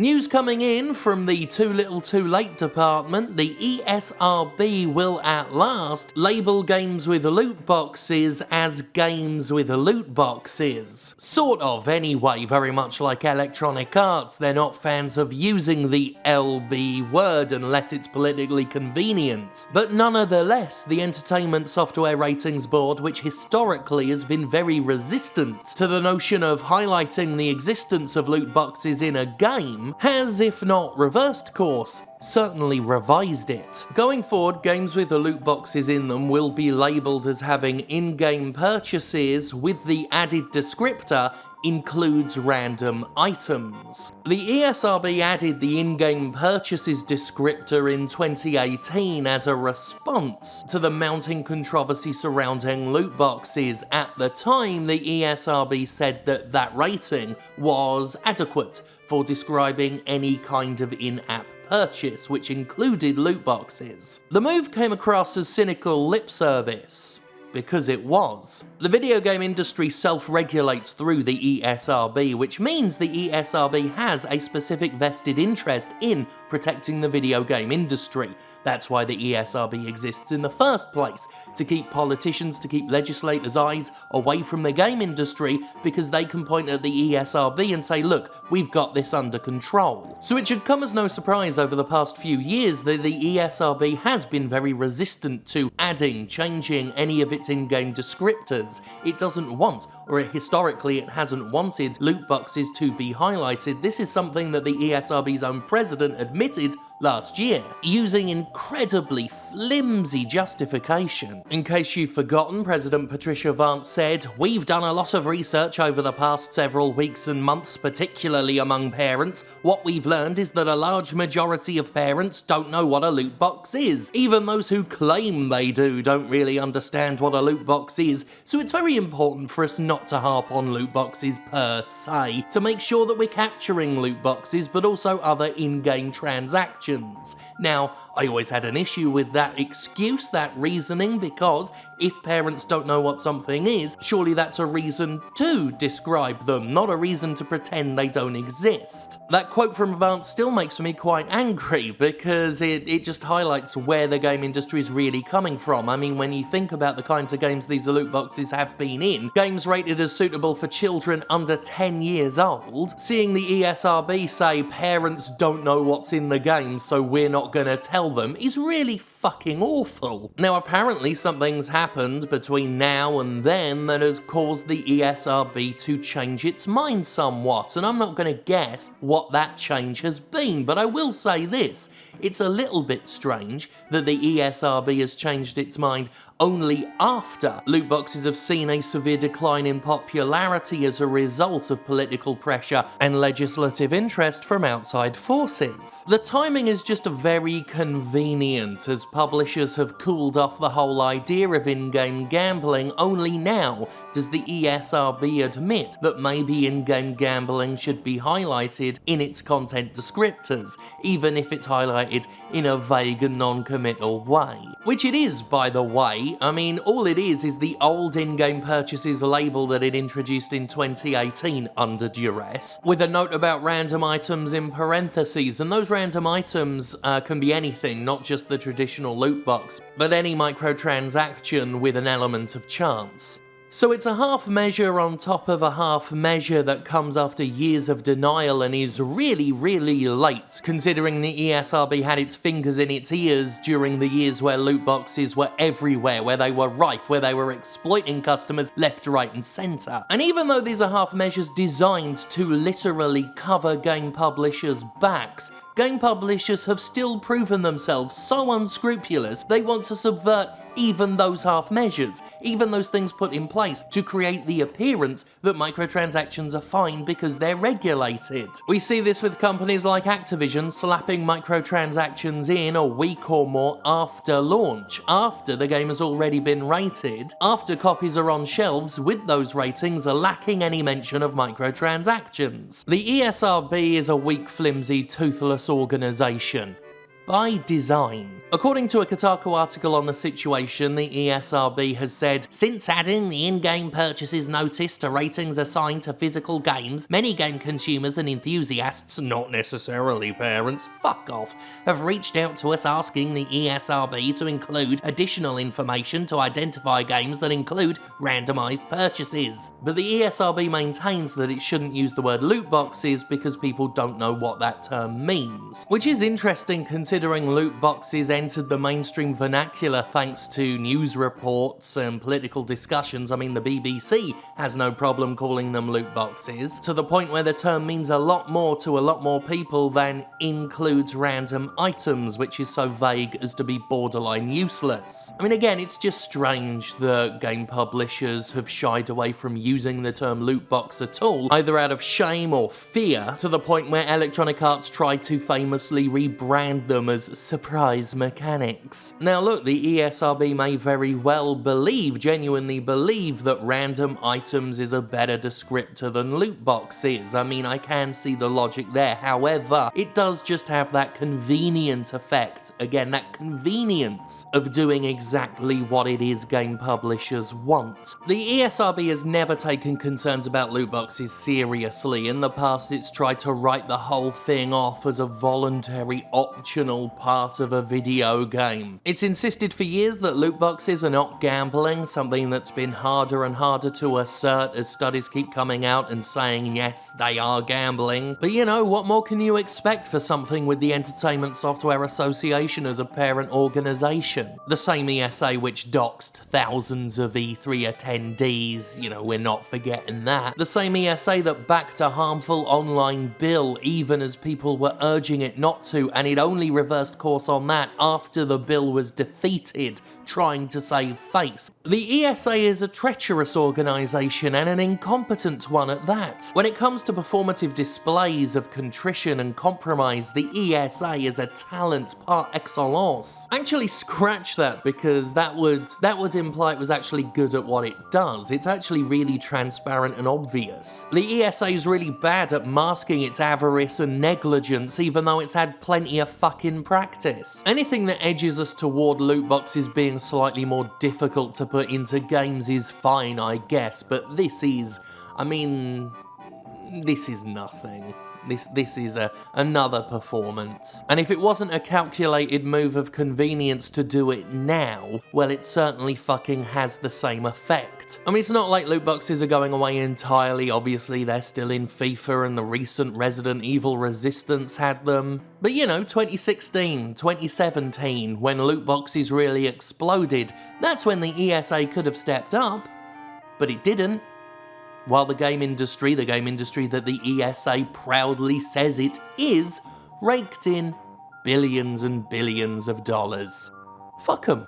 News coming in from the too little too late department, the ESRB will at last label games with loot boxes as games with loot boxes. Sort of anyway, very much like Electronic Arts, they're not fans of using the LB word unless it's politically convenient. But nonetheless, the Entertainment Software Ratings Board, which historically has been very resistant to the notion of highlighting the existence of loot boxes in a game, has, if not reversed course, certainly revised it. Going forward, games with the loot boxes in them will be labelled as having in-game purchases with the added descriptor includes random items. The ESRB added the in-game purchases descriptor in 2018 as a response to the mounting controversy surrounding loot boxes. At the time, the ESRB said that that rating was adequate for describing any kind of in-app purchase, which included loot boxes. The move came across as cynical lip service, because it was. The video game industry self-regulates through the ESRB, which means the ESRB has a specific vested interest in protecting the video game industry. That's why the ESRB exists in the first place, to keep politicians, to keep legislators' eyes away from the game industry, because they can point at the ESRB and say, look, we've got this under control. So it should come as no surprise over the past few years that the ESRB has been very resistant to adding, changing any of its in-game descriptors. It doesn't want, or historically it hasn't wanted, loot boxes to be highlighted. This is something that the ESRB's own president admitted last year, using incredibly flimsy justification. In case you've forgotten, President Patricia Vance said, "We've done a lot of research over the past several weeks and months, particularly among parents. What we've learned is that a large majority of parents don't know what a loot box is. Even those who claim they do don't really understand what a loot box is, so it's very important for us not to harp on loot boxes per se, to make sure that we're capturing loot boxes but also other in-game transactions." Now, I always had an issue with that excuse, that reasoning, because if parents don't know what something is, surely that's a reason to describe them, not a reason to pretend they don't exist. That quote from Vance still makes me quite angry, because it just highlights where the game industry is really coming from. I mean, when you think about the kinds of games these loot boxes have been in, games rated as suitable for children under 10 years old, seeing the ESRB say parents don't know what's in the game, so we're not gonna tell them, is really fucking awful. Now, apparently something's happened between now and then that has caused the ESRB to change its mind somewhat, and I'm not gonna guess what that change has been, but I will say this: it's a little bit strange that the ESRB has changed its mind only after loot boxes have seen a severe decline in popularity as a result of political pressure and legislative interest from outside forces. The timing is just very convenient, as publishers have cooled off the whole idea of in-game gambling. Only now does the ESRB admit that maybe in-game gambling should be highlighted in its content descriptors, even if it's highlighted in a vague and non-committal way. Which it is, by the way. I mean, all it is the old in-game purchases label that it introduced in 2018 under duress, with a note about random items in parentheses, and those random items can be anything, not just the traditional loot box, but any microtransaction with an element of chance. So it's a half measure on top of a half measure that comes after years of denial and is really, really late, considering the ESRB had its fingers in its ears during the years where loot boxes were everywhere, where they were rife, where they were exploiting customers left, right and centre. And even though these are half measures designed to literally cover game publishers' backs, game publishers have still proven themselves so unscrupulous they want to subvert even those half measures, even those things put in place to create the appearance that microtransactions are fine because they're regulated. We see this with companies like Activision slapping microtransactions in a week or more after launch, after the game has already been rated, after copies are on shelves with those ratings lacking any mention of microtransactions. The ESRB is a weak, flimsy, toothless organisation. by design. According to a Kotaku article on the situation, the ESRB has said, since adding the in-game purchases notice to ratings assigned to physical games, many game consumers and enthusiasts, not necessarily parents, fuck off, have reached out to us asking the ESRB to include additional information to identify games that include randomized purchases. But the ESRB maintains that it shouldn't use the word loot boxes because people don't know what that term means. Which is interesting considering loot boxes entered the mainstream vernacular thanks to news reports and political discussions. I mean, the BBC has no problem calling them loot boxes, to the point where the term means a lot more to a lot more people than includes random items, which is so vague as to be borderline useless. I mean, again, it's just strange that game publishers have shied away from using the term loot box at all, either out of shame or fear, to the point where Electronic Arts tried to famously rebrand them as surprise mechanics. Now look, the ESRB may very well genuinely believe that random items is a better descriptor than loot boxes. I mean, I can see the logic there. However, it does just have that convenient effect. Again, that convenience of doing exactly what it is game publishers want. The ESRB has never taken concerns about loot boxes seriously. In the past, it's tried to write the whole thing off as a voluntary optional part of a video game. It's insisted for years that loot boxes are not gambling, something that's been harder and harder to assert as studies keep coming out and saying yes, they are gambling. But you know, what more can you expect for something with the Entertainment Software Association as a parent organisation? The same ESA which doxed thousands of E3 attendees, you know, we're not forgetting that. The same ESA that backed a harmful online bill even as people were urging it not to, and it only reversed course on that after the bill was defeated, trying to save face. The ESA is a treacherous organisation and an incompetent one at that. When it comes to performative displays of contrition and compromise, the ESA is a talent par excellence. Actually, scratch that, because that would imply it was actually good at what it does. It's actually really transparent and obvious. The ESA is really bad at masking its avarice and negligence, even though it's had plenty of fucking practice. Anything that edges us toward loot boxes being slightly more difficult to put into games is fine, I guess, but this is, I mean, this is nothing. This is another performance. And if it wasn't a calculated move of convenience to do it now, well, it certainly fucking has the same effect. I mean, it's not like loot boxes are going away entirely. Obviously, they're still in FIFA, and the recent Resident Evil Resistance had them. But you know, 2016, 2017, when loot boxes really exploded, that's when the ESA could have stepped up, but it didn't. While the game industry that the ESA proudly says it is, raked in billions and billions of dollars. Fuck 'em.